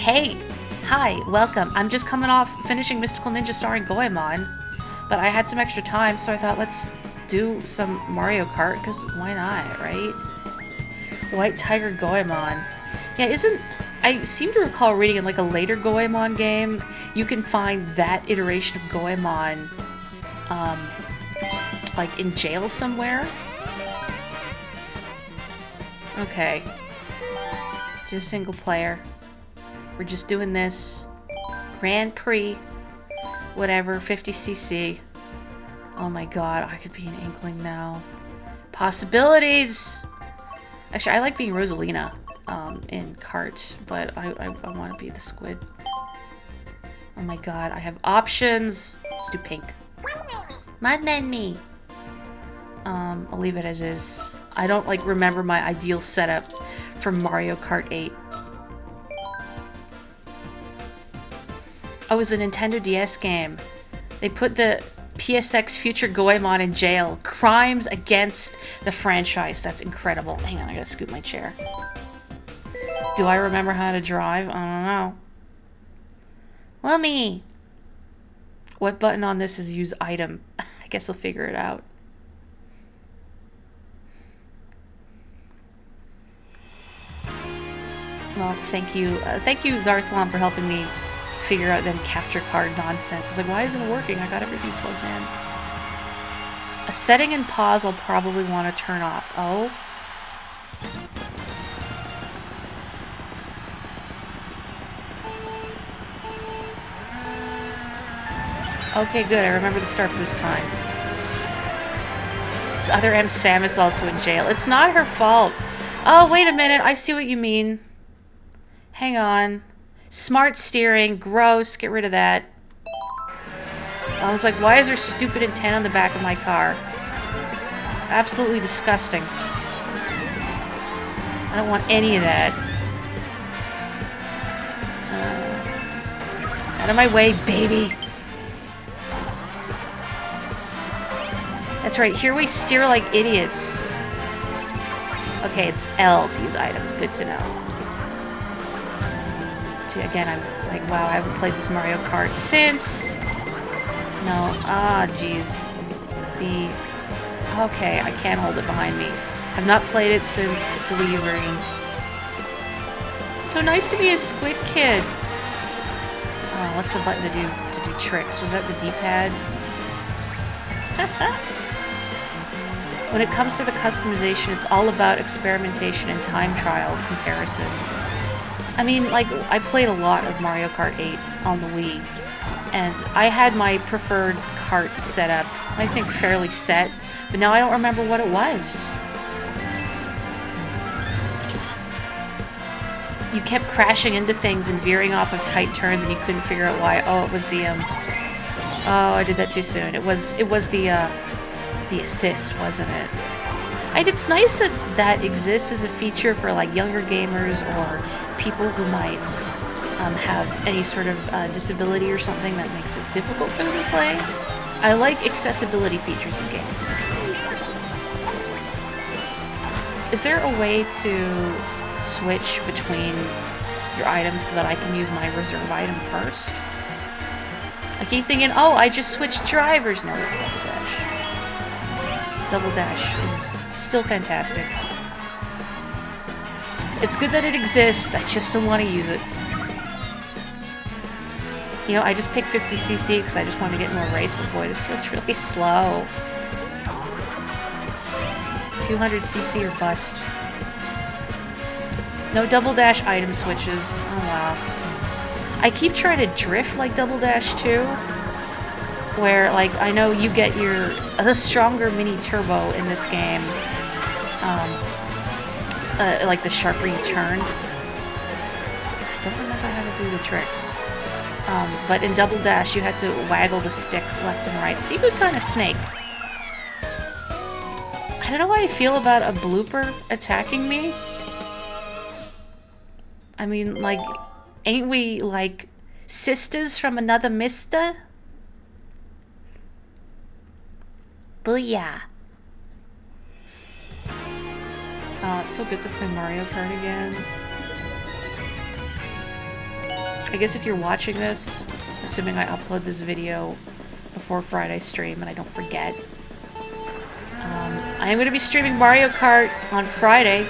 Hey! Hi, welcome. I'm just coming off finishing Mystical Ninja starring Goemon, but I had some extra time, so I thought let's do some Mario Kart, because why not, right? White Tiger Goemon. Yeah, I seem to recall reading in like a later Goemon game, you can find that iteration of Goemon, like in jail somewhere. Okay. Just single player. We're just doing this. Grand Prix. Whatever, 50cc. Oh my god, I could be an Inkling now. Possibilities! Actually, I like being Rosalina in Kart, but I want to be the squid. Oh my god, I have options! Let's do pink. Mudman me! I'll leave it as is. I don't, like, remember my ideal setup for Mario Kart 8. Oh, it was a Nintendo DS game. They put the PSX Future Goemon in jail. Crimes against the franchise. That's incredible. Hang on, I gotta scoot my chair. Do I remember how to drive? I don't know. Well, me. What button on this is use item? I guess I'll figure it out. Well, thank you. Thank you, Zarthwan, for helping me figure out them capture card nonsense. It's like, why isn't it working? I got everything plugged in. A setting and pause I'll probably want to turn off. Oh. Okay, good. I remember the start boost time. This other M. Sam is also in jail. It's not her fault. Oh, wait a minute. I see what you mean. Hang on. Smart steering. Gross. Get rid of that. I was like, why is there stupid antenna on the back of my car? Absolutely disgusting. I don't want any of that. Out of my way, baby. That's right. Here we steer like idiots. Okay, it's L to use items. Good to know. See, again, I'm like, wow, I haven't played this Mario Kart since... No. Ah, jeez. Okay, I can't hold it behind me. I've not played it since the Wii U version. So nice to be a squid kid. Oh, what's the button to do tricks? Was that the D-pad? When it comes to the customization, it's all about experimentation and time trial comparison. I mean, like, I played a lot of Mario Kart 8 on the Wii, and I had my preferred kart setup, I think fairly set, but now I don't remember what it was. You kept crashing into things and veering off of tight turns, and you couldn't figure out why. Oh, it was the, oh, I did that too soon. It was the assist, wasn't it? And it's nice that that exists as a feature for like younger gamers or people who might have any sort of disability or something that makes it difficult for them to play. I like accessibility features in games. Is there a way to switch between your items so that I can use my reserve item first? I keep thinking, oh, I just switched drivers. No, it's double dash. Double dash is still fantastic. It's good that it exists, I just don't want to use it. You know, I just picked 50cc because I just wanted to get more race, but boy, this feels really slow. 200cc or bust. No double dash item switches. Oh wow. I keep trying to drift like double dash too. Where, like, I know you get the stronger mini turbo in this game. Like the sharper you turn. I don't remember how to do the tricks. But in Double Dash, you had to waggle the stick left and right. So you could kind of snake. I don't know how I feel about a blooper attacking me. I mean, like, ain't we, like, sisters from another mister? Booyah. Oh, it's so good to play Mario Kart again. I guess if you're watching this, assuming I upload this video before Friday stream and I don't forget, I am going to be streaming Mario Kart on Friday,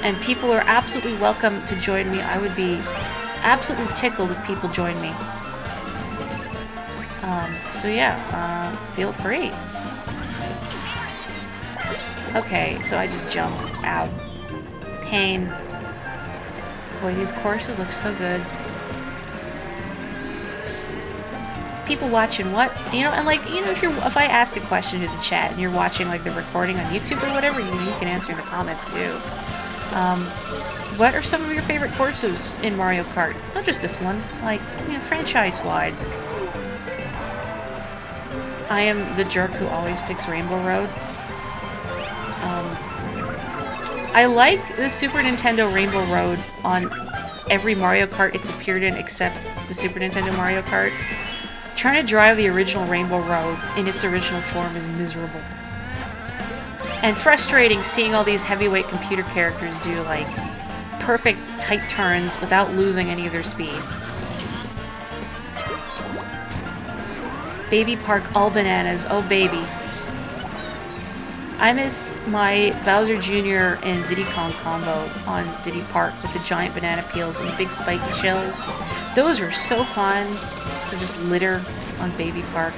and people are absolutely welcome to join me. I would be absolutely tickled if people join me. So yeah, feel free. Okay, so I just jump. Ow. Pain. Boy, these courses look so good. People watching what? You know, and like, you know, if I ask a question to the chat and you're watching like the recording on YouTube or whatever, you can answer in the comments too. What are some of your favorite courses in Mario Kart? Not just this one, like, you know, franchise-wide. I am the jerk who always picks Rainbow Road. I like the Super Nintendo Rainbow Road on every Mario Kart it's appeared in except the Super Nintendo Mario Kart. Trying to drive the original Rainbow Road in its original form is miserable. And frustrating seeing all these heavyweight computer characters do, like, perfect tight turns without losing any of their speed. Baby Park all bananas, oh baby. I miss my Bowser Jr. and Diddy Kong combo on Diddy Park with the giant banana peels and the big spiky shells. Those were so fun to just litter on Baby Park.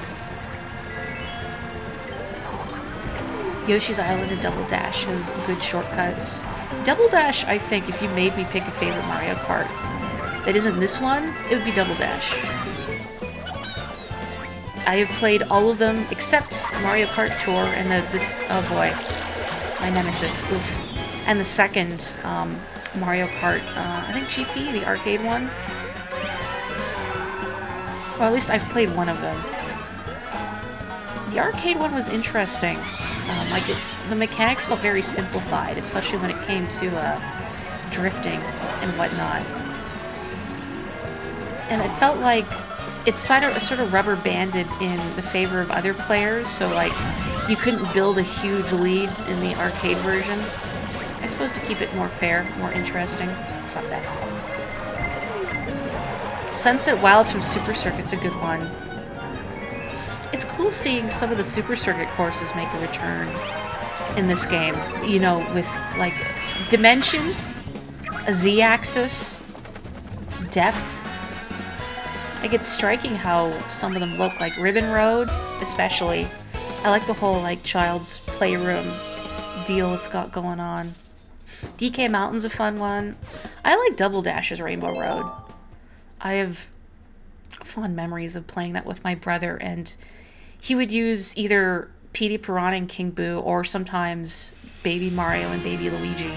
Yoshi's Island and Double Dash has good shortcuts. Double Dash, I think, if you made me pick a favorite Mario Kart that isn't this one, it would be Double Dash. I have played all of them except Mario Kart Tour and oh boy, my nemesis, oof. And the second Mario Kart, I think GP, the arcade one. Or at least I've played one of them. The arcade one was interesting. The mechanics felt very simplified, especially when it came to drifting and whatnot. And it felt like it's sort of rubber banded in the favor of other players, so like you couldn't build a huge lead in the arcade version. I suppose to keep it more fair, more interesting. It's not that hard. Sunset Wilds from Super Circuit's a good one. It's cool seeing some of the Super Circuit courses make a return in this game. You know, with like dimensions, a Z-axis, depth. Like, it's striking how some of them look, like Ribbon Road, especially. I like the whole, like, child's playroom deal it's got going on. DK Mountain's a fun one. I like Double Dash's Rainbow Road. I have fond memories of playing that with my brother, and he would use either Petey Piranha and King Boo, or sometimes Baby Mario and Baby Luigi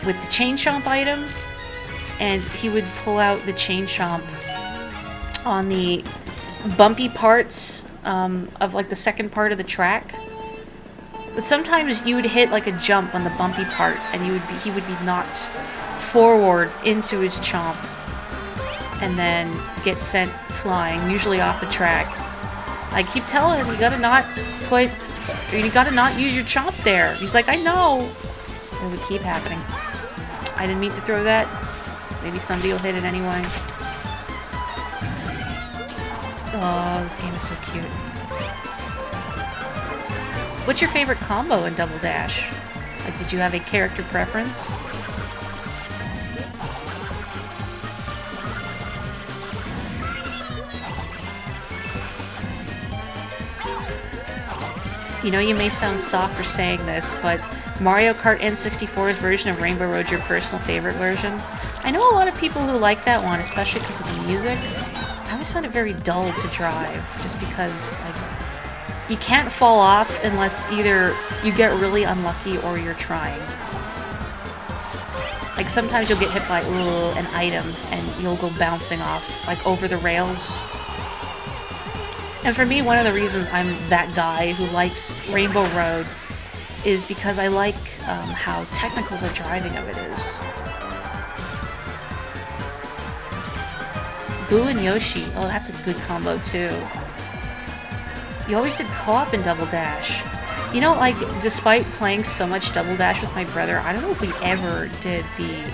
with the Chain Chomp item, and he would pull out the Chain Chomp on the bumpy parts of like the second part of the track. But sometimes you would hit like a jump on the bumpy part and he would be knocked forward into his chomp and then get sent flying, usually off the track. I keep telling him, you gotta not use your chomp there. He's like, I know. It would keep happening. I didn't mean to throw that. Maybe somebody will hit it anyway. Oh, this game is so cute. What's your favorite combo in Double Dash? Like, did you have a character preference? You know, you may sound soft for saying this, but Mario Kart N64's version of Rainbow Road your personal favorite version? I know a lot of people who like that one, especially because of the music. I always found it very dull to drive, just because like, you can't fall off unless either you get really unlucky or you're trying. Like, sometimes you'll get hit by an item and you'll go bouncing off, like, over the rails. And for me, one of the reasons I'm that guy who likes Rainbow Road is because I like how technical the driving of it is. Boo and Yoshi. Oh, that's a good combo, too. You always did co-op in Double Dash. You know, like, despite playing so much Double Dash with my brother, I don't know if we ever did the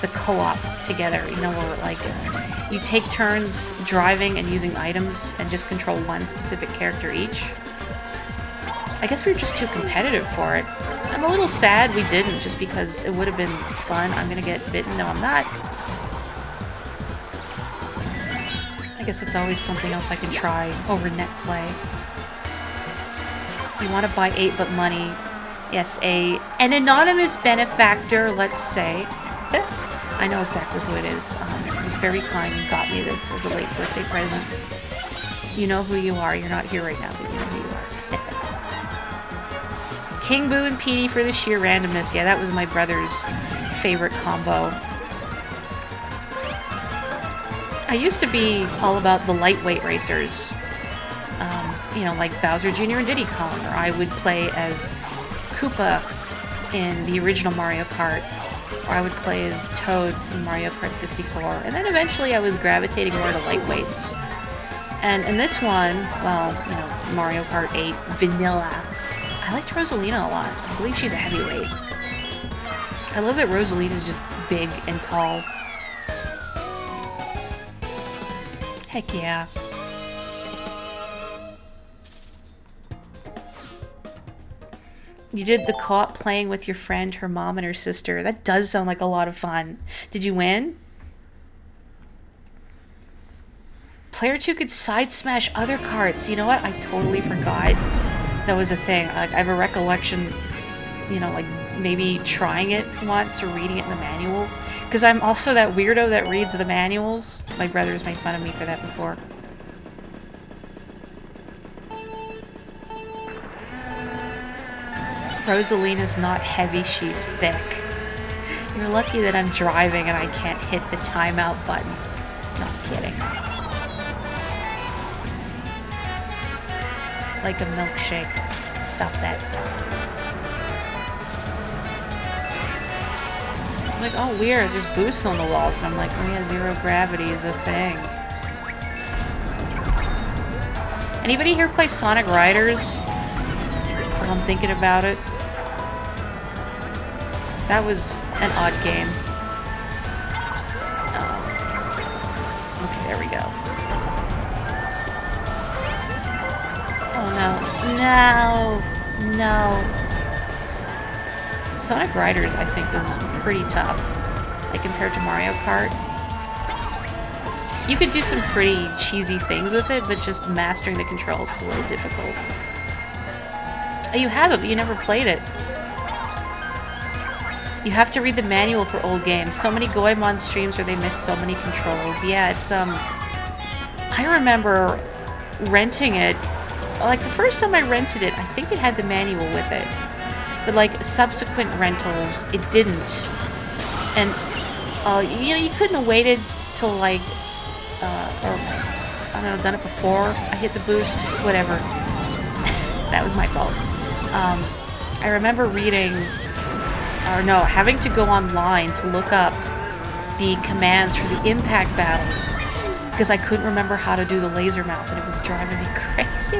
the co-op together, you know, where like you take turns driving and using items and just control one specific character each. I guess we were just too competitive for it. I'm a little sad we didn't, just because it would have been fun. I'm gonna get bitten. No, I'm not. I guess it's always something else I can try over net play. You want to buy 8 but money. Yes, an anonymous benefactor, let's say. I know exactly who it is. He was very kind and got me this as a late birthday present. You know who you are. You're not here right now, but you know who you are. King Boo and Petey for the sheer randomness. Yeah, that was my brother's favorite combo. I used to be all about the lightweight racers. You know, like Bowser Jr. and Diddy Kong, or I would play as Koopa in the original Mario Kart, or I would play as Toad in Mario Kart 64, and then eventually I was gravitating more to lightweights. And in this one, well, you know, Mario Kart 8 Vanilla, I liked Rosalina a lot. I believe she's a heavyweight. I love that Rosalina's just big and tall. Heck yeah. You did the co-op playing with your friend, her mom, and her sister. That does sound like a lot of fun. Did you win? Player 2 could side smash other carts. You know what? I totally forgot that was a thing. I have a recollection, you know, like maybe trying it once or reading it in the manual. Because I'm also that weirdo that reads the manuals. My brothers made fun of me for that before. Rosalina's not heavy, she's thick. You're lucky that I'm driving and I can't hit the timeout button. Not kidding. Like a milkshake. Stop that. Like, oh weird, there's boosts on the walls. And I'm like, oh yeah, zero gravity is a thing. Anybody here play Sonic Riders? While I'm thinking about it. That was an odd game. Okay, there we go. Oh no. No. No. Sonic Riders, I think, was pretty tough. Like, compared to Mario Kart. You could do some pretty cheesy things with it, but just mastering the controls is a little difficult. You have it, but you never played it. You have to read the manual for old games. So many Goemon streams where they miss so many controls. Yeah, it's, I remember renting it. Like, the first time I rented it, I think it had the manual with it. But, like, subsequent rentals, it didn't. And, you know, you couldn't have waited till, like, or, I don't know, done it before I hit the boost. Whatever. That was my fault. I remember reading, or no, having to go online to look up the commands for the impact battles because I couldn't remember how to do the laser mouth and it was driving me crazy.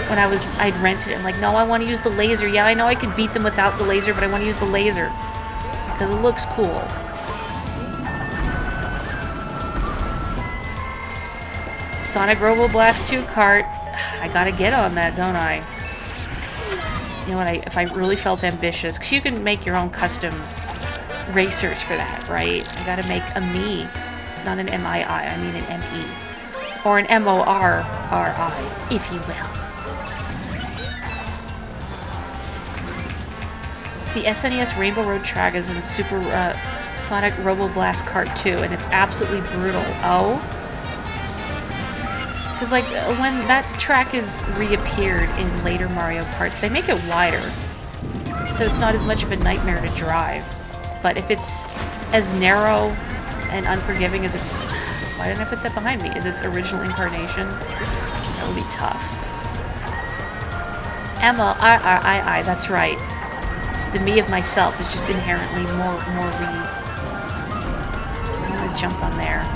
When I'd rented it, I'm like, no, I want to use the laser. Yeah, I know I could beat them without the laser, but I want to use the laser because it looks cool. Sonic Robo Blast 2 Kart. I gotta get on that, don't I? You know what, if I really felt ambitious, because you can make your own custom racers for that, right? I gotta make a me, not an M-I-I, I mean an M-E. Or an M-O-R-R-I, if you will. The SNES Rainbow Road track is in Super Sonic Robo Blast Kart 2, and it's absolutely brutal. Oh? Because, like, when that track is reappeared in later Mario Karts, they make it wider. So it's not as much of a nightmare to drive. But if it's as narrow and unforgiving as its... Why didn't I put that behind me? Is its original incarnation? That would be tough. M-O-R-R-I-I, that's right. The me of myself is just inherently more I'm gonna jump on there.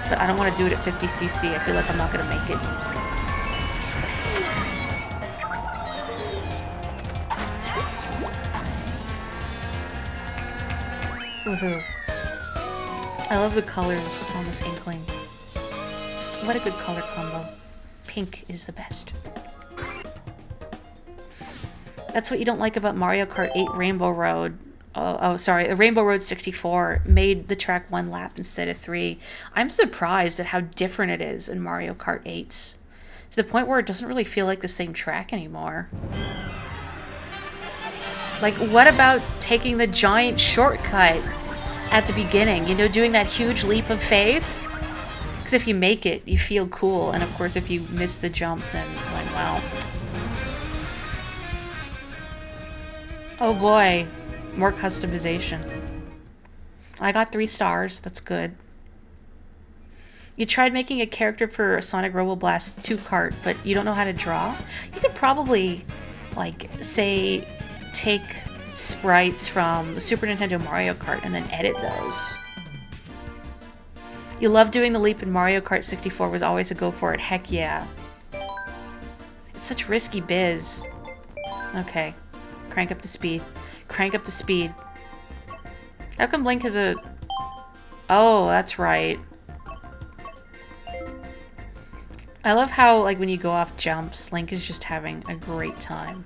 But I don't want to do it at 50cc. I feel like I'm not going to make it. Woohoo. I love the colors on this Inkling. Just what a good color combo. Pink is the best. That's what you don't like about Mario Kart 8 Rainbow Road. Oh, sorry. Rainbow Road 64 made the track 1 lap instead of 3. I'm surprised at how different it is in Mario Kart 8. To the point where it doesn't really feel like the same track anymore. Like, what about taking the giant shortcut at the beginning? You know, doing that huge leap of faith? Because if you make it, you feel cool. And of course, if you miss the jump, then, like, well. Oh boy. More customization. I got 3 stars. That's good. You tried making a character for Sonic Robo Blast 2 Kart, but you don't know how to draw? You could probably, like, say, take sprites from Super Nintendo Mario Kart and then edit those. You love doing the leap in Mario Kart 64 was always a go for it. Heck yeah. It's such risky biz. Okay. Crank up the speed. Crank up the speed. How come Link has a... Oh, that's right. I love how, like, when you go off jumps, Link is just having a great time.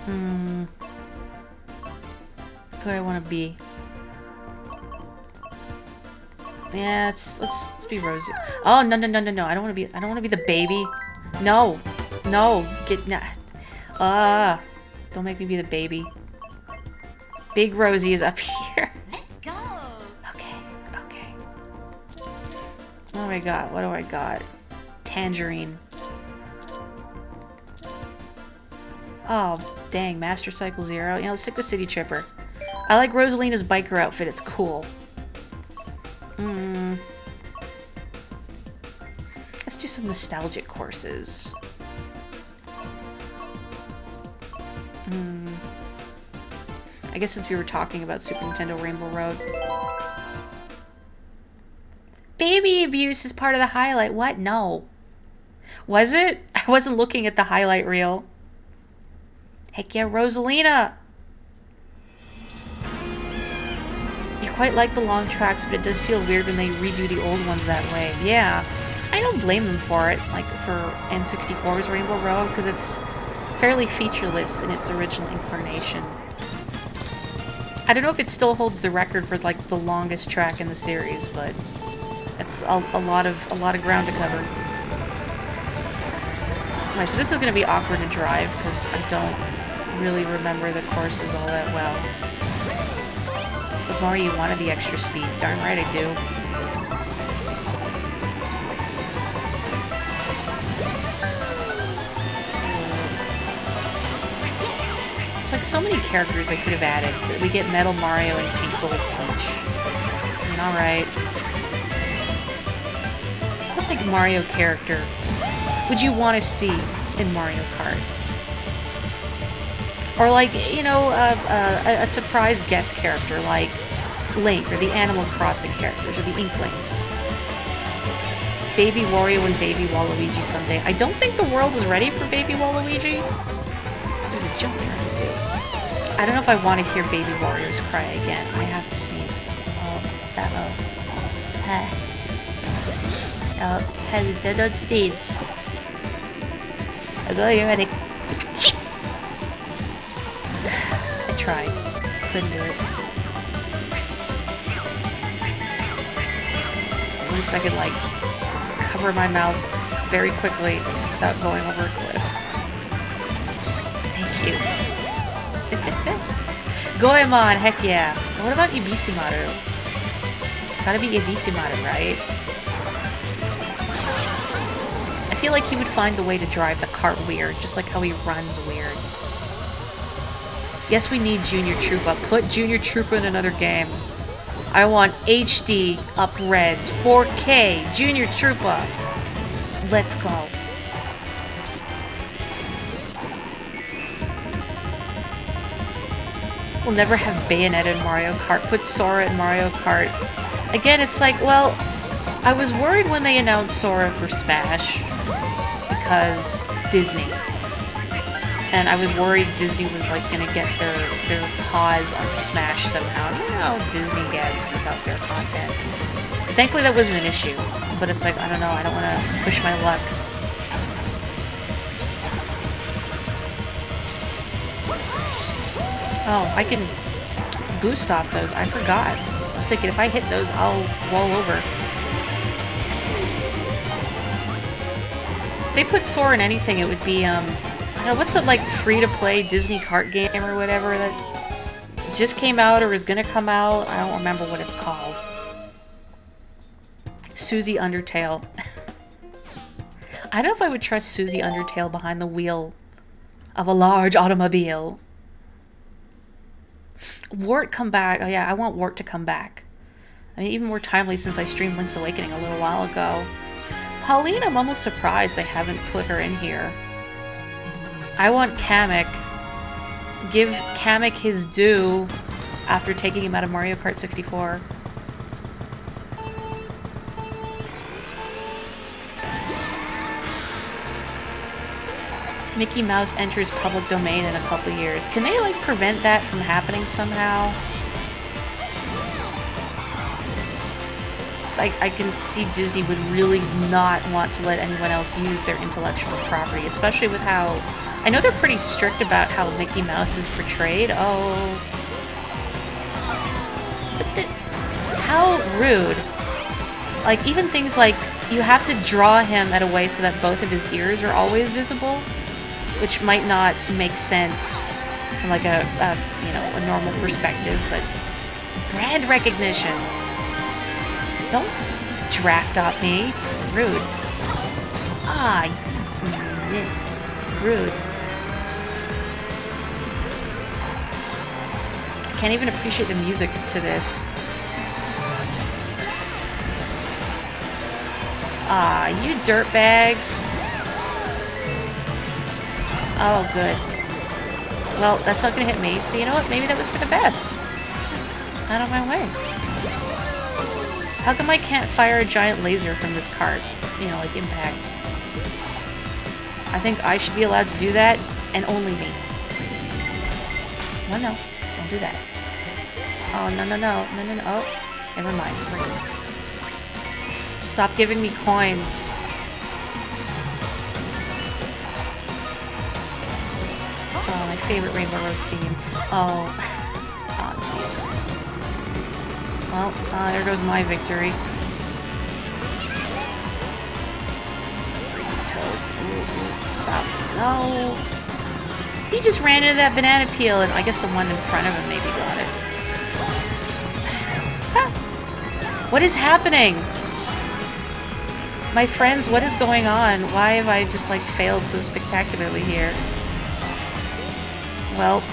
Who do I want to be? Yeah, let's be Rosie. Oh, no. I don't want to be the baby. No. Don't make me be the baby. Big Rosie is up here. Let's go. Okay. Oh my god, what do I got? Tangerine. Oh, dang, Master Cycle Zero. You know, let's stick with City Tripper. I like Rosalina's biker outfit, it's cool. Let's do some nostalgic courses. I guess since we were talking about Super Nintendo Rainbow Road. Baby abuse is part of the highlight. What? No. Was it? I wasn't looking at the highlight reel. Heck yeah, Rosalina! You quite like the long tracks, but it does feel weird when they redo the old ones that way. Yeah. I don't blame them for it, like for N64's Rainbow Road, because it's fairly featureless in its original incarnation. I don't know if it still holds the record for like the longest track in the series, but it's a lot of ground to cover. Alright, so this is going to be awkward to drive because I don't really remember the courses all that well. But Morri, you wanted the extra speed. Darn right I do. It's like so many characters they could have added. We get Metal Mario and Pink Gold Peach. Alright. What like Mario character would you want to see in Mario Kart? Or like, you know, a surprise guest character like Link or the Animal Crossing characters or the Inklings. Baby Wario and Baby Waluigi someday. I don't think the world is ready for Baby Waluigi. There's a jump there to do. I don't know if I want to hear Baby Warriors cry again. I have to sneeze. Don't sneeze. Go, you're ready. I tried. Couldn't do it. At least I could, like, cover my mouth very quickly without going over a cliff. Thank you. Goemon, heck yeah. What about Ibisimaru? Gotta be Ibisimaru, right? I feel like he would find the way to drive the cart weird, just like how he runs weird. Yes, we need Junior Troopa. Put Junior Troopa in another game. I want HD, up-res, 4K, Junior Troopa. Let's go. We'll never have Bayonetta in Mario Kart. Put Sora in Mario Kart. Again, it's like, well, I was worried when they announced Sora for Smash because Disney. And I was worried Disney was like gonna get their paws on Smash somehow. You know how Disney gets about their content. But thankfully that wasn't an issue. But it's like, I don't know, I don't want to push my luck. Oh, I can boost off those. I forgot. I was thinking if I hit those, I'll roll over. If they put Sora in anything, it would be, I don't know, what's the, like, free-to-play Disney Kart game or whatever that just came out or is gonna come out? I don't remember what it's called. Susie Undertale. I don't know if I would trust Susie Undertale behind the wheel of a large automobile. Wart come back. Oh yeah, I want Wart to come back. I mean, even more timely since I streamed Link's Awakening a little while ago. Pauline, I'm almost surprised they haven't put her in here. I want Kamek. Give Kamek his due after taking him out of Mario Kart 64. Mickey Mouse enters public domain in a couple years. Can they, like, prevent that from happening somehow? I can see Disney would really not want to let anyone else use their intellectual property, especially with how... I know they're pretty strict about how Mickey Mouse is portrayed. Oh... But how rude. Like, even things like, you have to draw him at a way so that both of his ears are always visible. Which might not make sense from like a you know, a normal perspective, but brand recognition. Don't draft off me. Rude. Ah, rude. I can't even appreciate the music to this. Ah, you dirtbags. Oh, good. Well, that's not gonna hit me, so you know what? Maybe that was for the best. Out of my way. How come I can't fire a giant laser from this cart? You know, like Impact. I think I should be allowed to do that, and only me. No, don't do that. Oh, no. Oh, never mind. We're good. Stop giving me coins. Oh, my favorite Rainbow Road theme. Oh. Oh, jeez. Well, there goes my victory. Toad. Ooh, stop. No! He just ran into that banana peel, and I guess the one in front of him maybe got it. What is happening? My friends, what is going on? Why have I just, like, failed so spectacularly here? Well,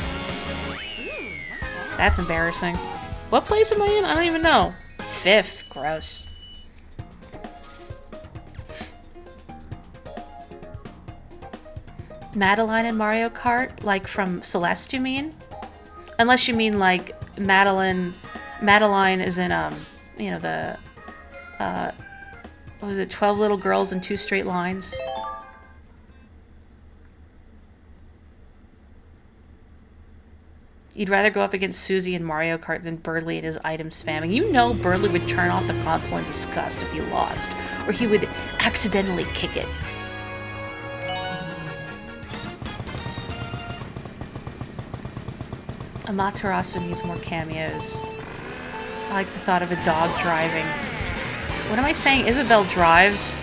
that's embarrassing. What place am I in? I don't even know. 5th. Gross. Madeline in Mario Kart? Like from Celeste, you mean? Unless you mean like Madeline is in, you know, the, what was it, 12 Little Girls in 2 Straight Lines? You'd rather go up against Susie in Mario Kart than Berdly and his item spamming. You know Berdly would turn off the console in disgust if he lost, or he would accidentally kick it. Amaterasu needs more cameos. I like the thought of a dog driving. What am I saying? Isabelle drives?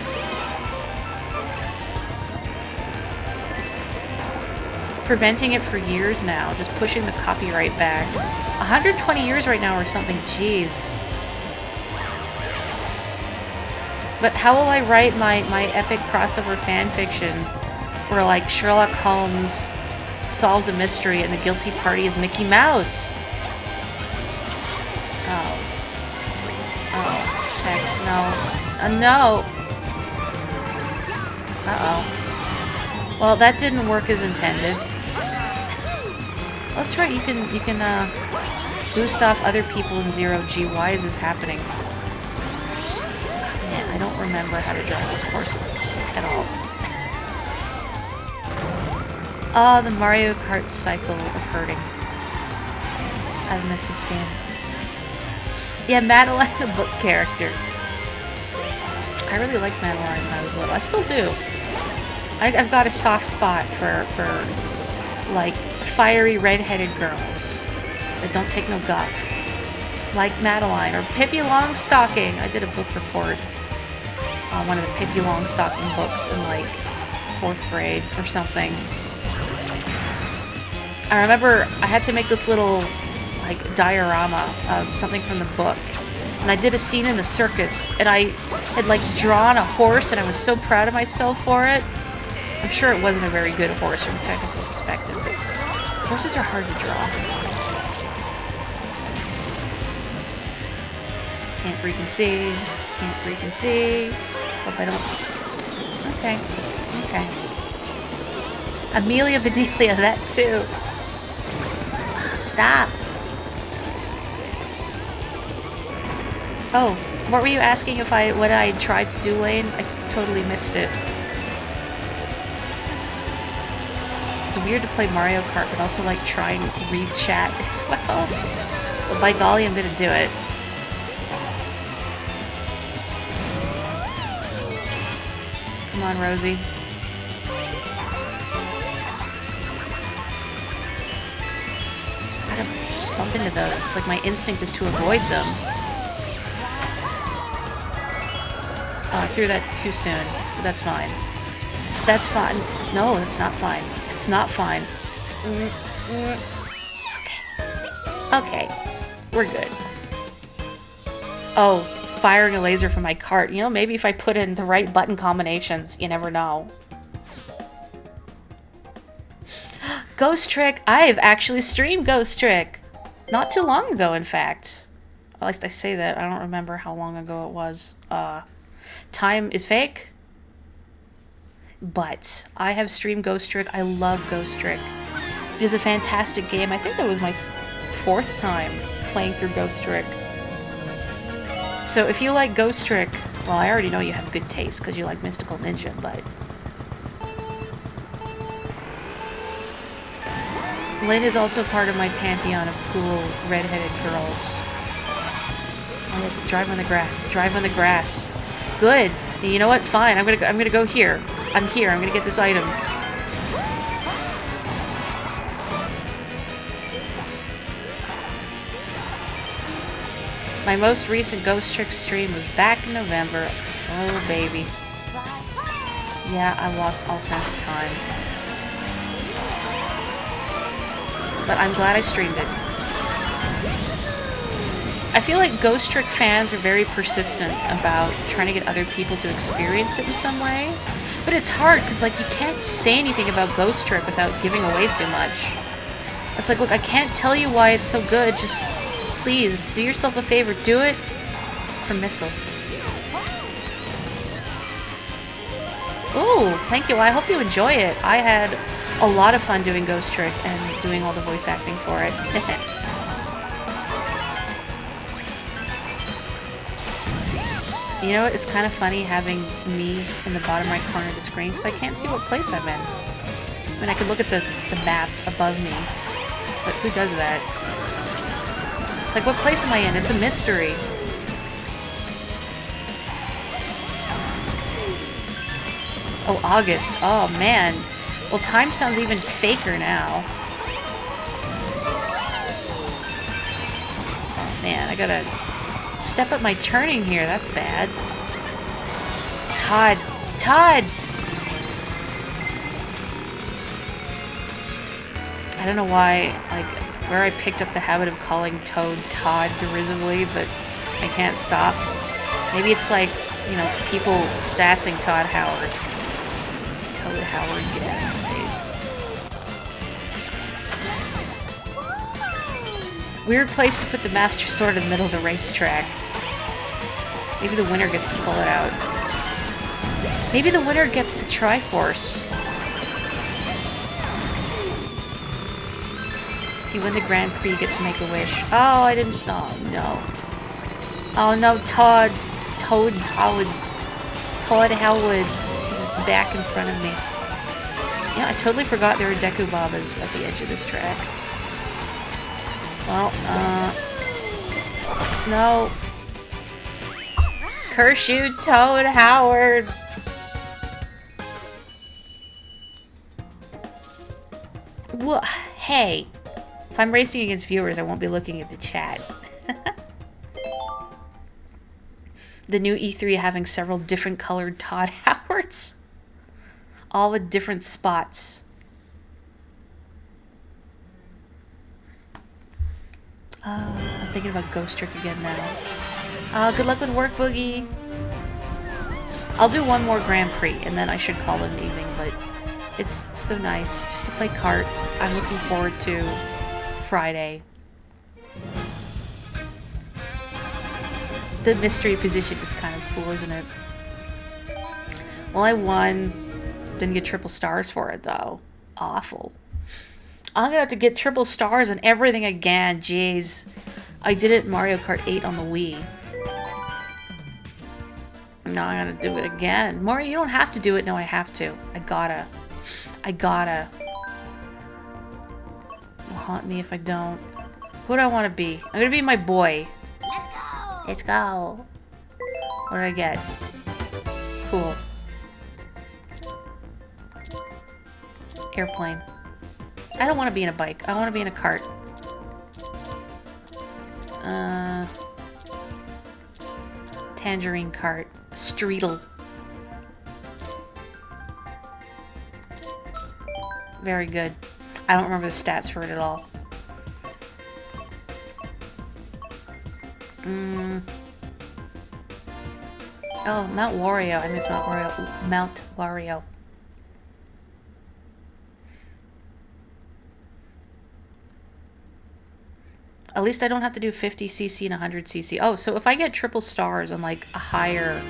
Preventing it for years now, just pushing the copyright back. 120 years right now or something, jeez. But how will I write my epic crossover fanfiction where, like, Sherlock Holmes solves a mystery and the guilty party is Mickey Mouse? Oh. Oh, heck, no. No! Uh-oh. Well, that didn't work as intended. That's right, you can boost off other people in 0G. Why is this happening? Man, I don't remember how to drive this course at all. Oh, the Mario Kart cycle of hurting. I've missed this game. Yeah, Madeline, the book character. I really liked Madeline when I was little. I still do. I've got a soft spot for like, fiery red-headed girls that don't take no guff. Like Madeline, or Pippi Longstocking. I did a book report on one of the Pippi Longstocking books in, like, 4th grade or something. I remember I had to make this little, like, diorama of something from the book. And I did a scene in the circus, and I had, like, drawn a horse, and I was so proud of myself for it. I'm sure it wasn't a very good horse from a technical perspective, but horses are hard to draw. Can't freaking see. Can't freaking see. Hope I don't... Okay. Okay. Amelia Bedelia, that too. Oh, stop. Oh, what were you asking if what I had tried to do, Lane? I totally missed it. It's weird to play Mario Kart, but also like try and read chat as well. But by golly, I'm gonna do it. Come on, Rosie. I gotta bump into those. It's like my instinct is to avoid them. Oh, I threw that too soon. But that's fine. That's fine. No, that's not fine. It's not fine. Okay. Okay. We're good. Oh, firing a laser from my cart. You know, maybe if I put in the right button combinations, you never know. Ghost Trick! I've actually streamed Ghost Trick! Not too long ago, in fact. At least I say that. I don't remember how long ago it was. Time is fake. But I have streamed Ghost Trick. I love Ghost Trick. It is a fantastic game. I think that was my 4th time playing through Ghost Trick. So if you like Ghost Trick, well, I already know you have good taste because you like Mystical Ninja, but... Lynn is also part of my pantheon of cool red-headed girls. Oh, yes, drive on the grass. Drive on the grass. Good. You know what? Fine. I'm gonna go here. I'm here. I'm gonna get this item. My most recent Ghost Trick stream was back in November. Oh, baby. Yeah, I lost all sense of time. But I'm glad I streamed it. I feel like Ghost Trick fans are very persistent about trying to get other people to experience it in some way. But it's hard, because, like, you can't say anything about Ghost Trick without giving away too much. It's like, look, I can't tell you why it's so good, just please, do yourself a favor, do it for Missile. Ooh, thank you. I hope you enjoy it. I had a lot of fun doing Ghost Trick and doing all the voice acting for it. You know what? It's kind of funny having me in the bottom right corner of the screen because I can't see what place I'm in. I mean, I could look at the map above me, but who does that? It's like, what place am I in? It's a mystery. Oh, August. Oh, man. Well, time sounds even faker now. Oh, man, I gotta step up my turning here. That's bad. Todd. Todd! I don't know why, like, where I picked up the habit of calling Toad Todd derisively, but I can't stop. Maybe it's like, you know, people sassing Todd Howard. Toad Howard, get out of my face. Weird place to put the Master Sword in the middle of the racetrack. Maybe the winner gets to pull it out. Maybe the winner gets the Triforce. If you win the Grand Prix, you get to make a wish. Oh, I didn't... Oh, no. Oh, no, Todd. Todd Howard. Todd Howard is back in front of me. Yeah, I totally forgot there were Deku Babas at the edge of this track. Well, no. Curse you, Toad Howard! Whoa, hey! If I'm racing against viewers, I won't be looking at the chat. The new E3 having several different colored Todd Howards. All with different spots. I'm thinking about Ghost Trick again now. Good luck with work, Boogie. I'll do one more Grand Prix, and then I should call it an evening, but it's so nice just to play Kart. I'm looking forward to Friday. The mystery position is kind of cool, isn't it? Well, I won. Didn't get triple stars for it, though. Awful. I'm gonna have to get triple stars on everything again. Jeez. I did it in Mario Kart 8 on the Wii. Now I'm gonna do it again. Morri, you don't have to do it. No, I have to. I gotta. It'll haunt me if I don't. Who do I want to be? I'm gonna be my boy. Let's go. What did I get? Cool. Airplane. I don't want to be in a bike. I want to be in a cart. Tangerine cart. Streetle. Very good. I don't remember the stats for it at all. Oh, Mount Wario. I miss Mount Wario. Mount Wario. At least I don't have to do 50cc and 100cc. Oh, so if I get triple stars on like a higher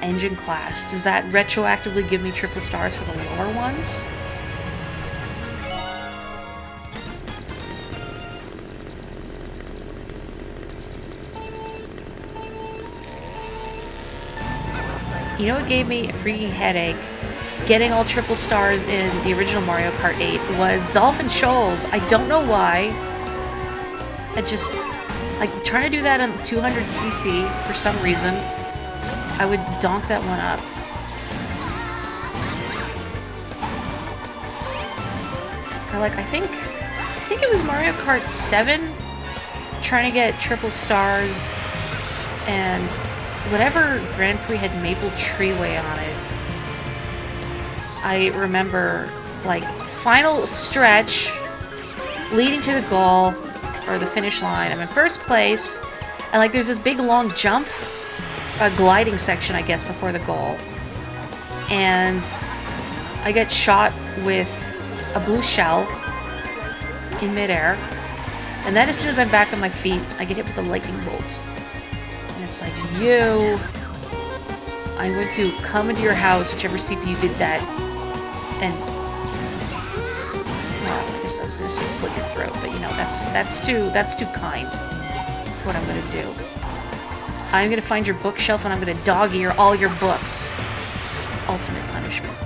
engine class, does that retroactively give me triple stars for the lower ones? You know what gave me a freaking headache? Getting all triple stars in the original Mario Kart 8 was Dolphin Shoals. I don't know why. I just, like, trying to do that on 200cc for some reason. I would donk that one up. Or like, I think it was Mario Kart 7 trying to get triple stars, and whatever Grand Prix had Maple Treeway on it. I remember, like, final stretch leading to the goal, or the finish line. I'm in first place, and like there's this big long jump, a gliding section, I guess, before the goal. And I get shot with a blue shell in midair. And then as soon as I'm back on my feet, I get hit with a lightning bolt. And it's like, you, I'm going to come into your house, whichever CPU did that, and I guess I was gonna say slit your throat, but you know, that's too kind for what I'm gonna do. I'm gonna find your bookshelf and I'm gonna dog-ear all your books. Ultimate punishment.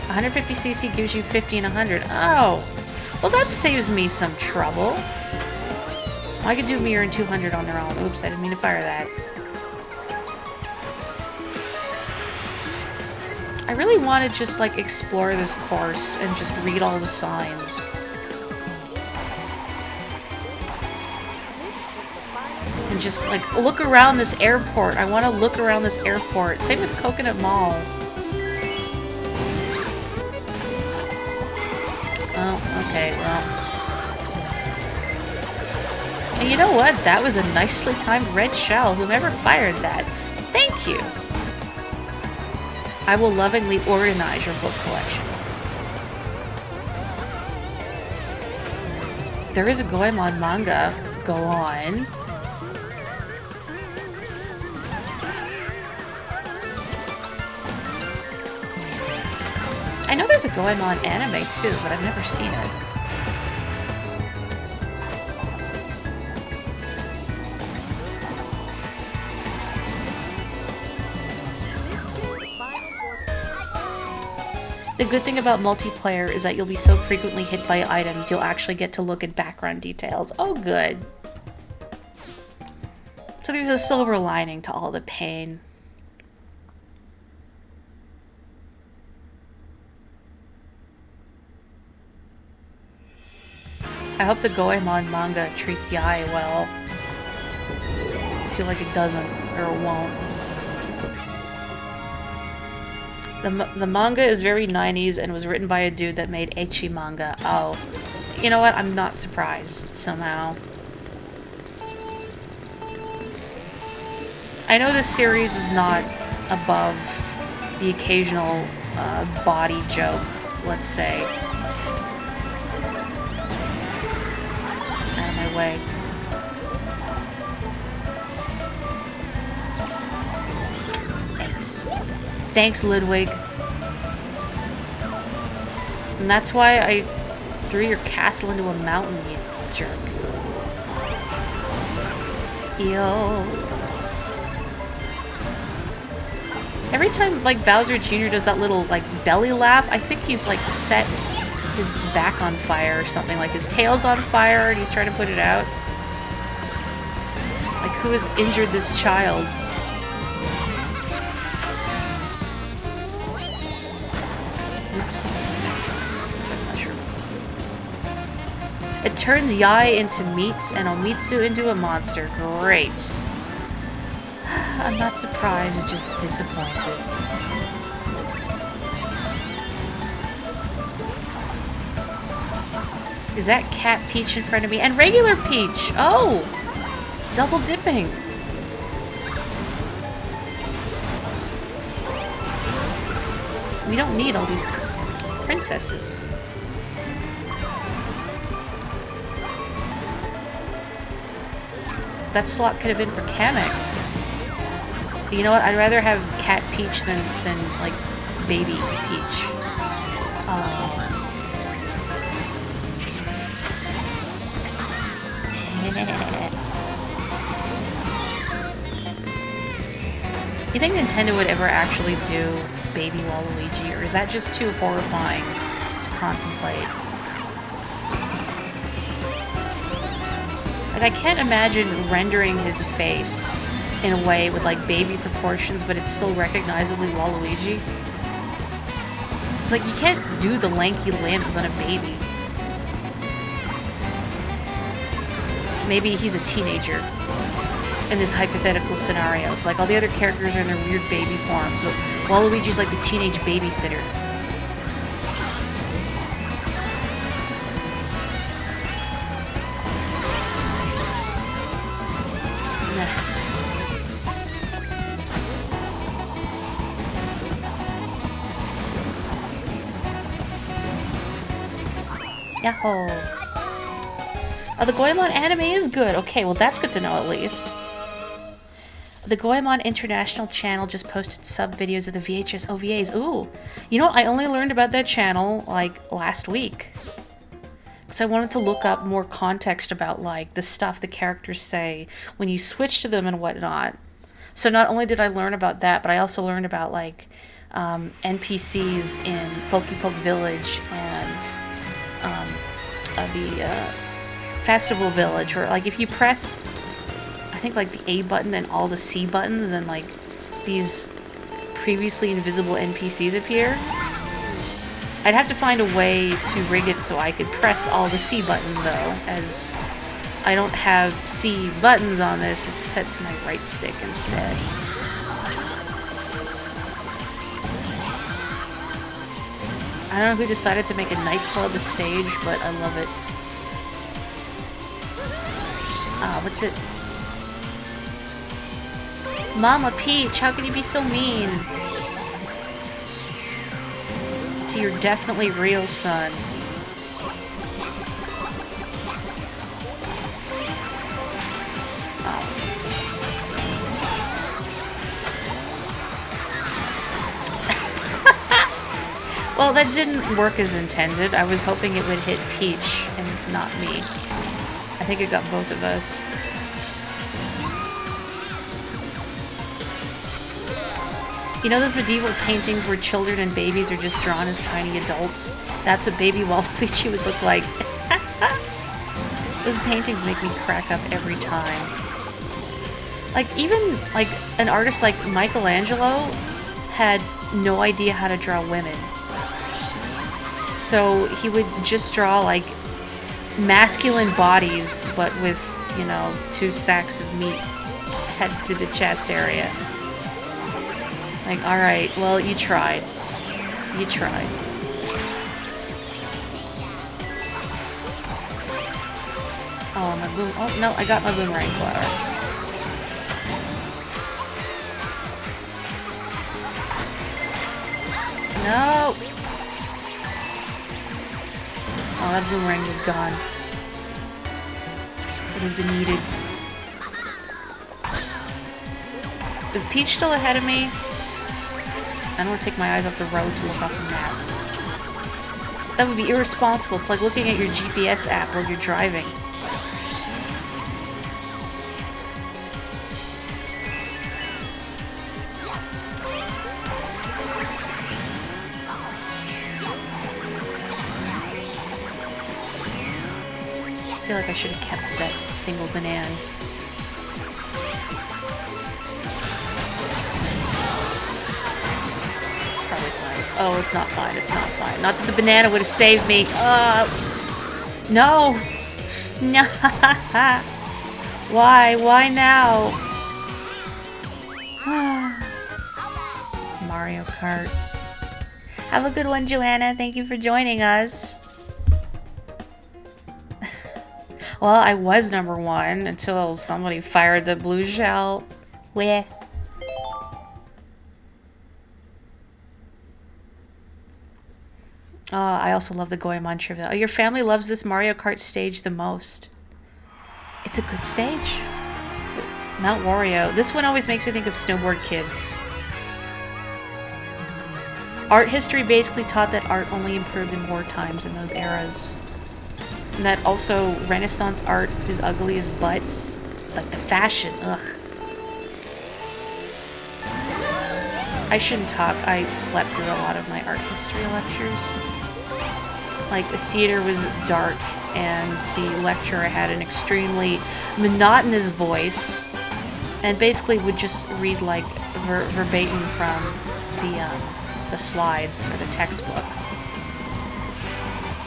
150cc gives you 50 and 100. Oh, well that saves me some trouble. I could do Mirror and 200 on their own. Oops, I didn't mean to fire that. I really want to just, like, explore this course and just read all the signs. And just, like, look around this airport. I want to look around this airport. Same with Coconut Mall. Oh, okay, well. And you know what? That was a nicely timed red shell. Whomever fired that. Thank you. I will lovingly organize your book collection. There is a Goemon manga. Go on. I know there's a Goemon anime too, but I've never seen it. The good thing about multiplayer is that you'll be so frequently hit by items, you'll actually get to look at background details. Oh, good. So there's a silver lining to all the pain. I hope the Goemon manga treats Yae well. I feel like it doesn't, or it won't. The manga is very 90s and was written by a dude that made ecchi manga. Oh. You know what? I'm not surprised, somehow. I know this series is not above the occasional body joke, let's say. Out of my way. Thanks. Thanks, Ludwig. And that's why I threw your castle into a mountain, you jerk. Yo. Every time, like, Bowser Jr. does that little, like, belly laugh, I think he's, like, set his back on fire or something. Like, his tail's on fire and he's trying to put it out. Like, who has injured this child? Oops. Mushroom. It turns Yae into meats and Omitsu into a monster. Great. I'm not surprised, just disappointed. Is that Cat Peach in front of me? And regular Peach! Oh! Double dipping. We don't need all these princesses. That slot could have been for Kamek. You know what? I'd rather have Cat Peach than like, Baby Peach. You think Nintendo would ever actually do Baby Waluigi, or is that just too horrifying to contemplate? Like, I can't imagine rendering his face in a way with, like, baby proportions, but it's still recognizably Waluigi. It's like, you can't do the lanky limbs on a baby. Maybe he's a teenager in this hypothetical scenario. So, like, all the other characters are in their weird baby forms, but Waluigi's like the teenage babysitter. Yahoo! Oh, the Goemon anime is good. Okay, well that's good to know at least. The Goemon International channel just posted sub-videos of the VHS OVAs. Ooh! You know what? I only learned about that channel, like, last week. Because I wanted to look up more context about, like, the stuff the characters say when you switch to them and whatnot. So not only did I learn about that, but I also learned about, like, NPCs in Poke Village and the Festival Village, where, like, if you press, I think, like, the A button and all the C buttons, and, like, these previously invisible NPCs appear. I'd have to find a way to rig it so I could press all the C buttons, though, as I don't have C buttons on this. It's set to my right stick instead. I don't know who decided to make a nightclub a stage, but I love it. What the... Mama Peach, how can you be so mean? To your definitely real son. Well, that didn't work as intended. I was hoping it would hit Peach and not me. I think it got both of us. You know those medieval paintings where children and babies are just drawn as tiny adults? That's what baby Waluigi would look like. Those paintings make me crack up every time. Like, even, like, an artist like Michelangelo had no idea how to draw women. So he would just draw, like, masculine bodies, but with, you know, 2 sacks of meat head to the chest area. Like, alright, well, you tried. You tried. Oh, my boom. Oh, no, I got my boomerang flower. No! Oh, that boomerang is gone. It has been needed. Is Peach still ahead of me? I don't want to take my eyes off the road to look off the map. That would be irresponsible. It's like looking at your GPS app while you're driving. I feel like I should have kept that single banana. It's probably fine. Oh, it's not fine. It's not fine. Not that the banana would have saved me. No! No! Why? Why now? Mario Kart. Have a good one, Joanna. Thank you for joining us. Well, I was #1 until somebody fired the blue shell. Where? I also love the Goemon trivia. Oh, your family loves this Mario Kart stage the most. It's a good stage. Mount Wario. This one always makes me think of Snowboard Kids. Art history basically taught that art only improved in war times in those eras. And that also Renaissance art is ugly as butts. Like the fashion, ugh. I shouldn't talk. I slept through a lot of my art history lectures. Like, the theater was dark, and the lecturer had an extremely monotonous voice, and basically would just read, like, verbatim from the slides or the textbook.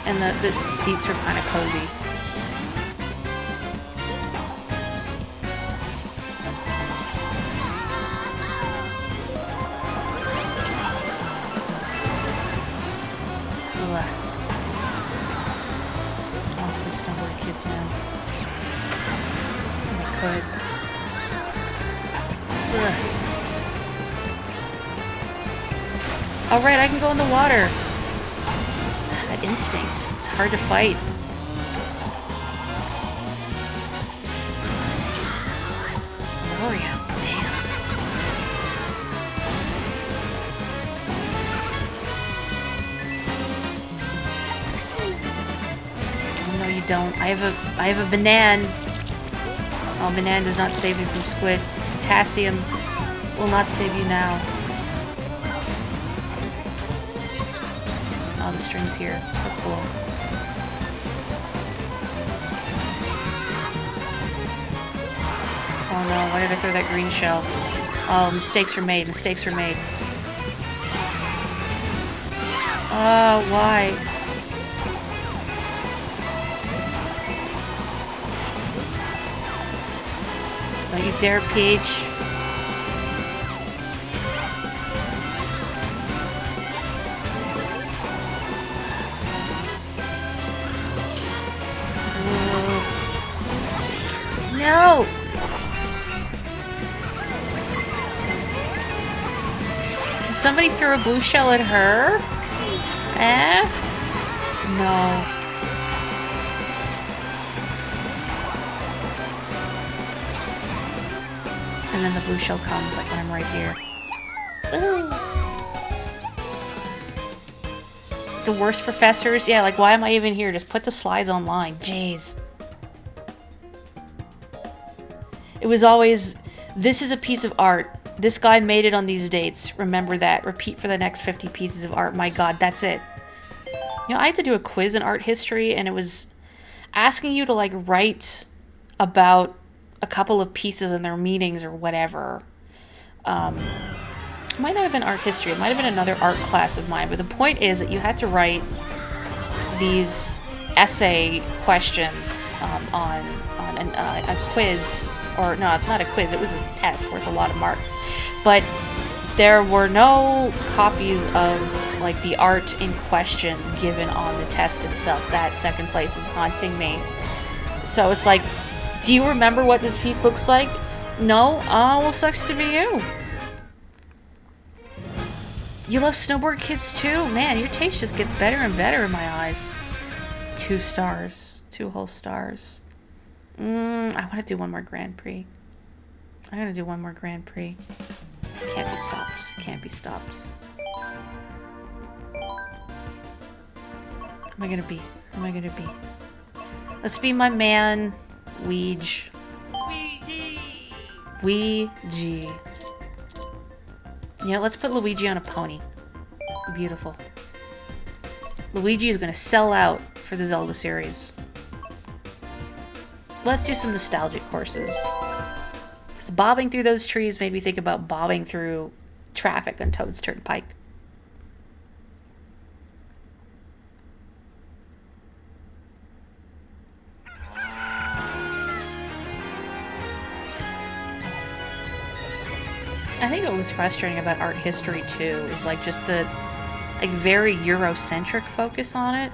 And the seats were kind of cozy. Ugh. I want to play Snowboard Kids now. If I could. Ugh. Alright, I can go in the water. That instinct. It's hard to fight. Wario, damn. Oh, no, you don't. I have a banana. Oh, banana does not save me from squid. Potassium will not save you now. Oh, the strings here. So cool. Oh no, why did I throw that green shell? Oh, mistakes were made. Mistakes were made. Oh, why? Don't you dare, Peach. No! Can somebody throw a blue shell at her? Eh? No. And then the blue shell comes, like when I'm right here. Ooh. The worst professors? Yeah, like why am I even here? Just put the slides online. Jeez. It was always, this is a piece of art. This guy made it on these dates. Remember that. Repeat for the next 50 pieces of art. My god, that's it. You know, I had to do a quiz in art history, and it was asking you to, like, write about a couple of pieces and their meanings or whatever. It might not have been art history. It might have been another art class of mine. But the point is that you had to write these essay questions on a quiz. Or, no, not a quiz. It was a test worth a lot of marks. But there were no copies of, like, the art in question given on the test itself. That second place is haunting me. So it's like, do you remember what this piece looks like? No? Oh, well, sucks to be you. You love snowboard kids too? Man, your taste just gets better and better in my eyes. 2 stars. 2 whole stars. I want to do one more Grand Prix. I'm going to do one more Grand Prix. Can't be stopped. Can't be stopped. Who am I going to be? Who am I going to be? Let's be my man, Ouija. Ouija. Yeah, let's put Luigi on a pony. Beautiful. Luigi is going to sell out for the Zelda series. Let's do some nostalgic courses. Because bobbing through those trees made me think about bobbing through traffic on Toad's Turnpike. I think what was frustrating about art history too is like just the like very Eurocentric focus on it.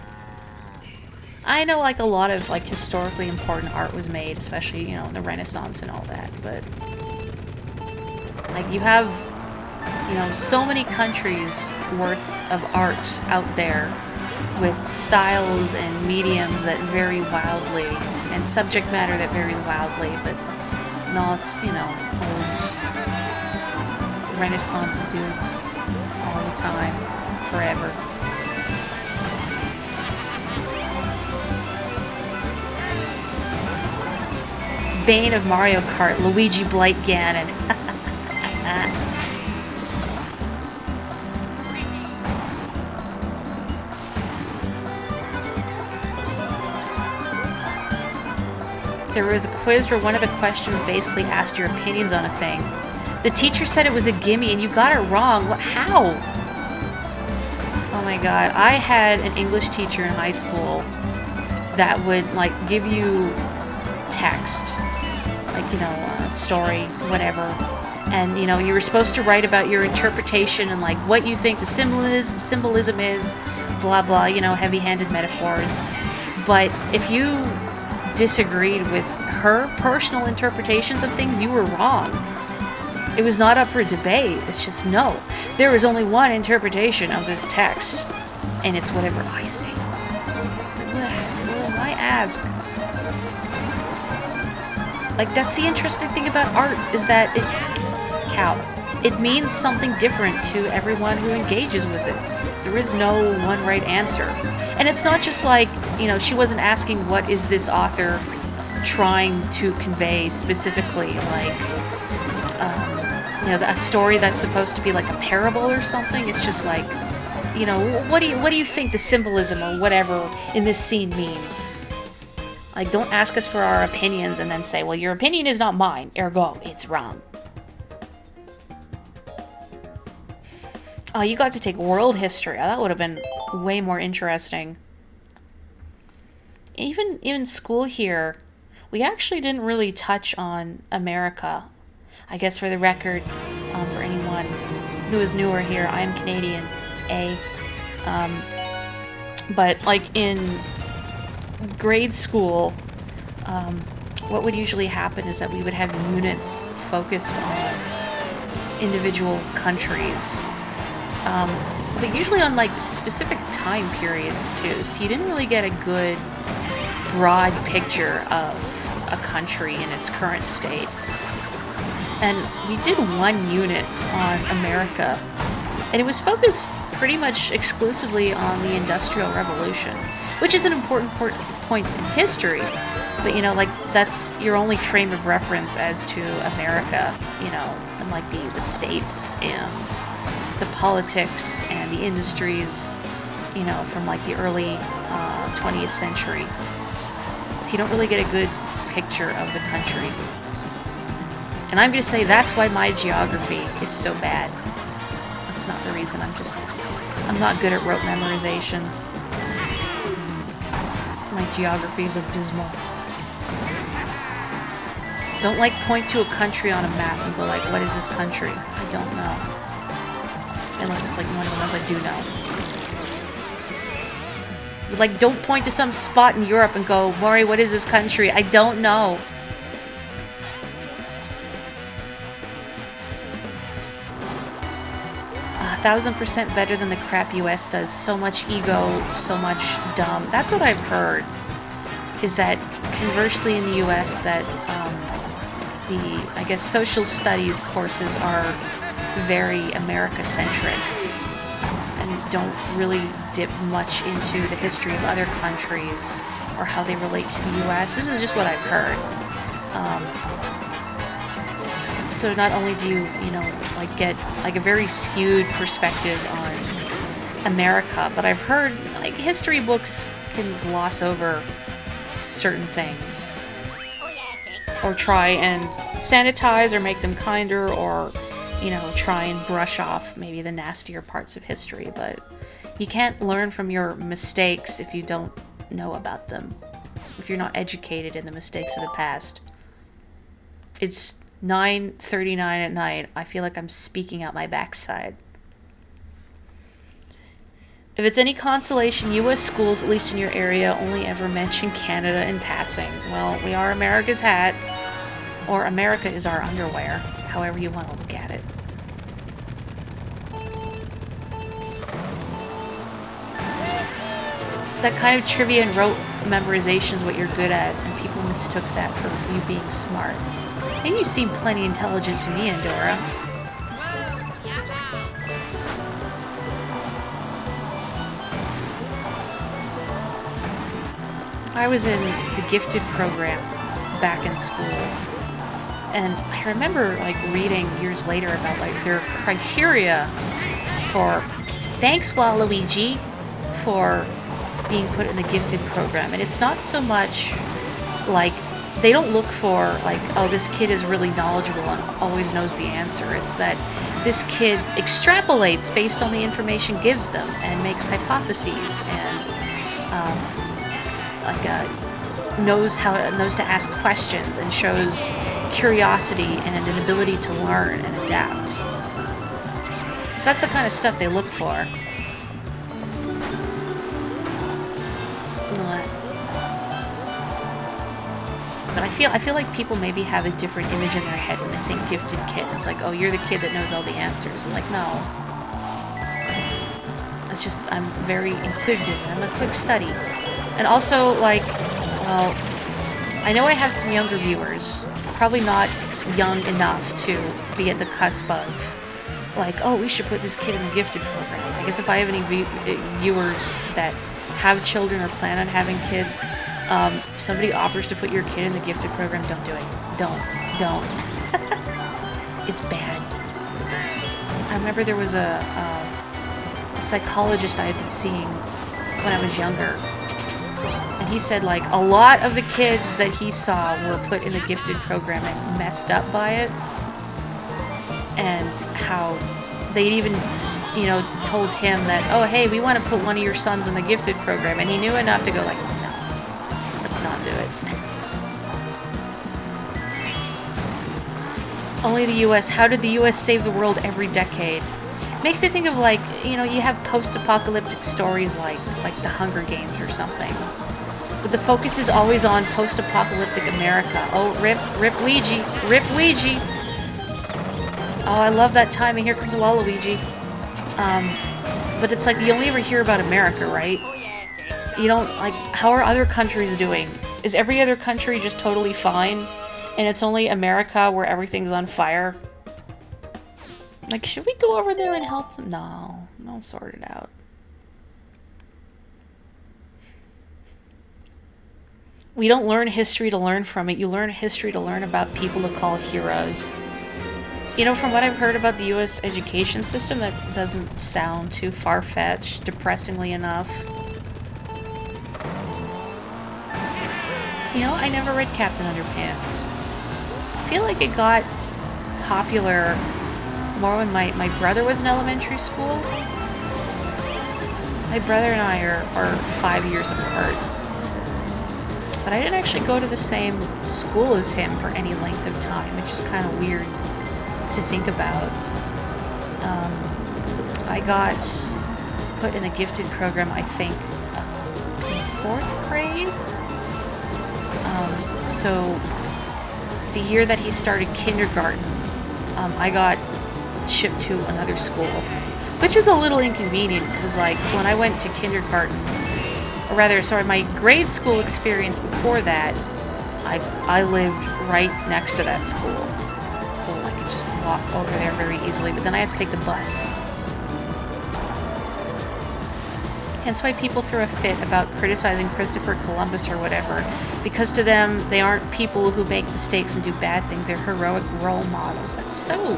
I know like a lot of like historically important art was made, especially, you know, in the Renaissance and all that, but like you have, you know, so many countries worth of art out there with styles and mediums that vary wildly and subject matter that varies wildly, but no, it's, you know, old Renaissance dudes all the time, forever. Bane of Mario Kart, Luigi Blight Ganon. There was a quiz where one of the questions basically asked your opinions on a thing. The teacher said it was a gimme and you got it wrong. What? How? Oh my god. I had an English teacher in high school that would like give you text. Like, you know, a story, whatever. And, you know, you were supposed to write about your interpretation and, like, what you think the symbolism is, blah, blah, you know, heavy-handed metaphors. But if you disagreed with her personal interpretations of things, you were wrong. It was not up for debate. It's just, no. There is only one interpretation of this text, and it's whatever I say. Why ask? Like, that's the interesting thing about art, is that it means something different to everyone who engages with it. There is no one right answer. And it's not just like, you know, she wasn't asking what is this author trying to convey specifically, like, you know, a story that's supposed to be like a parable or something. It's just like, you know, what do you think the symbolism or whatever in this scene means? Like, don't ask us for our opinions and then say, well, your opinion is not mine, ergo, it's wrong. Oh, you got to take world history. Oh, that would have been way more interesting. Even in school here, we actually didn't really touch on America. I guess for the record, for anyone who is newer here, I am Canadian, but like in grade school, what would usually happen is that we would have units focused on individual countries, but usually on like specific time periods too, so you didn't really get a good broad picture of a country in its current state. And we did one unit on America, and it was focused pretty much exclusively on the Industrial Revolution, which is an important point in history, But, you know, like, that's your only frame of reference as to America, you know, and, like, the states and the politics and the industries, you know, from, like, the early 20th century. So you don't really get a good picture of the country. And I'm going to say that's why my geography is so bad. That's not the reason. I'm not good at rote memorization. My geography is abysmal. Don't, like, point to a country on a map and go, like, what is this country? I don't know. Unless it's, like, one of the ones I do know. But, like, don't point to some spot in Europe and go, Morri, what is this country? I don't know. 1,000% better than the crap US does. So much ego, so much dumb. That's what I've heard. Is that conversely in the US that the, I guess, social studies courses are very America-centric and don't really dip much into the history of other countries or how they relate to the US. This is just what I've heard. So not only do you, you know, like, get, like, a very skewed perspective on America, but I've heard, like, history books can gloss over certain things. Or try and sanitize or make them kinder, or, you know, try and brush off maybe the nastier parts of history. But you can't learn from your mistakes if you don't know about them. If you're not educated in the mistakes of the past. It's 9:39 at night. I feel like I'm speaking out my backside. If it's any consolation, U.S. schools, at least in your area, only ever mention Canada in passing. Well, we are America's hat, or America is our underwear, however you want to look at it. That kind of trivia and rote memorization is what you're good at, and people mistook that for you being smart. And you seem plenty intelligent to me, Andorra. I was in the gifted program back in school, and I remember, like, reading years later about, like, their criteria for thanks, Waluigi, for being put in the gifted program. And it's not so much like they don't look for, like, oh, this kid is really knowledgeable and always knows the answer. It's that this kid extrapolates based on the information gives them and makes hypotheses and knows to ask questions and shows curiosity and an ability to learn and adapt. So that's the kind of stuff they look for. But I feel like people maybe have a different image in their head when they think gifted kid. It's like, oh, you're the kid that knows all the answers. I'm like, no. It's just, I'm very inquisitive and I'm a quick study. And also, like, well, I know I have some younger viewers, probably not young enough to be at the cusp of, like, oh, we should put this kid in the gifted program. I guess if I have any viewers that have children or plan on having kids, somebody offers to put your kid in the gifted program, don't do it. Don't. It's bad. I remember there was a psychologist I had been seeing when I was younger, and he said, like, a lot of the kids that he saw were put in the gifted program and messed up by it, and how they'd even, you know, told him that, oh, hey, we want to put one of your sons in the gifted program, and he knew enough to go, like, let's not do it. Only the US. How did the US save the world every decade? Makes you think of, like, you know, you have post-apocalyptic stories like The Hunger Games or something. But the focus is always on post-apocalyptic America. Oh, rip Ouija. Rip Ouija. Oh, I love that time, and here comes Waluigi. But it's like, you only ever hear about America, right? You don't, like, how are other countries doing? Is every other country just totally fine? And it's only America where everything's on fire? Like, should we go over there and help them? No, I'll sort it out. We don't learn history to learn from it. You learn history to learn about people to call heroes. You know, from what I've heard about the US education system, that doesn't sound too far-fetched, depressingly enough. You know, I never read Captain Underpants. I feel like it got popular more when my brother was in elementary school. My brother and I are 5 years apart. But I didn't actually go to the same school as him for any length of time, which is kind of weird to think about. I got put in a gifted program, I think, in 4th grade. So the year that he started kindergarten, I got shipped to another school, which was a little inconvenient because, like, when I went to kindergarten, or rather, sorry, my grade school experience before that, I lived right next to that school, so I could just walk over there very easily, but then I had to take the bus. Hence why people throw a fit about criticizing Christopher Columbus or whatever, because to them, they aren't people who make mistakes and do bad things, they're heroic role models. That's so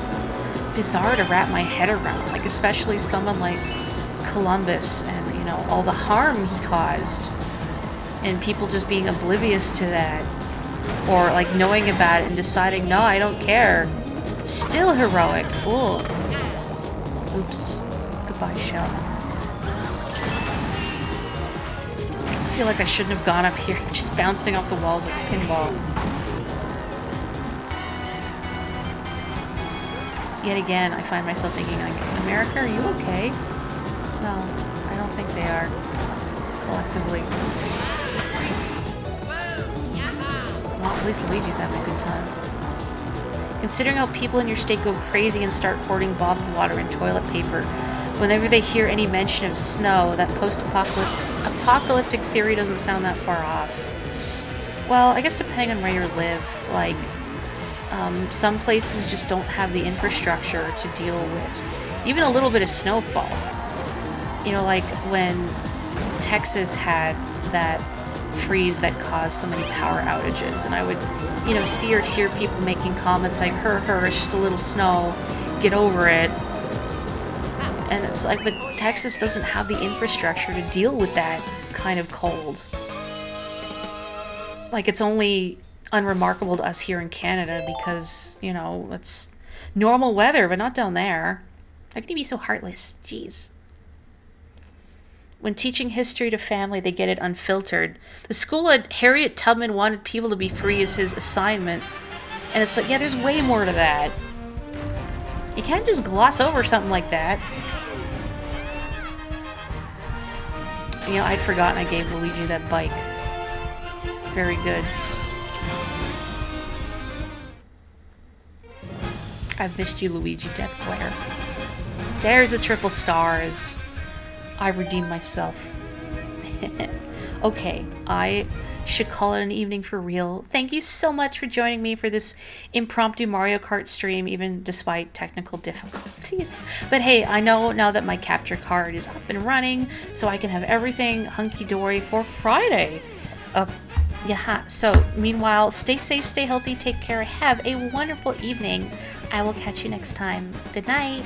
bizarre to wrap my head around, like, especially someone like Columbus and, you know, all the harm he caused, and people just being oblivious to that, or, like, knowing about it and deciding, no, I don't care. Still heroic. Ooh. Oops. Goodbye, shell. I feel like I shouldn't have gone up here, just bouncing off the walls like a pinball. Yet again, I find myself thinking, like, America, are you okay? No, I don't think they are. Collectively. Well, at least Luigi's having a good time. Considering how people in your state go crazy and start hoarding bottled water and toilet paper whenever they hear any mention of snow, that post-apocalyptic theory doesn't sound that far off. Well, I guess depending on where you live, like, some places just don't have the infrastructure to deal with even a little bit of snowfall. You know, like when Texas had that freeze that caused so many power outages, and I would, you know, see or hear people making comments like, it's just a little snow, get over it. And it's like, but Texas doesn't have the infrastructure to deal with that kind of cold. Like, it's only unremarkable to us here in Canada because, you know, it's normal weather, but not down there. How can you be so heartless? Jeez. When teaching history to family, they get it unfiltered. The school at Harriet Tubman wanted people to be free as his assignment. And it's like, yeah, there's way more to that. You can't just gloss over something like that. You know, I'd forgotten I gave Luigi that bike. Very good. I've missed you, Luigi Deathglare. There's a triple star as I redeem myself. Okay, I should call it an evening for real. Thank you so much for joining me for this impromptu Mario Kart stream, even despite technical difficulties. But hey, I know now that my capture card is up and running, so I can have everything hunky-dory for Friday. Yeah, so meanwhile, stay safe, stay healthy, take care, have a wonderful evening. I will catch you next time. Good night.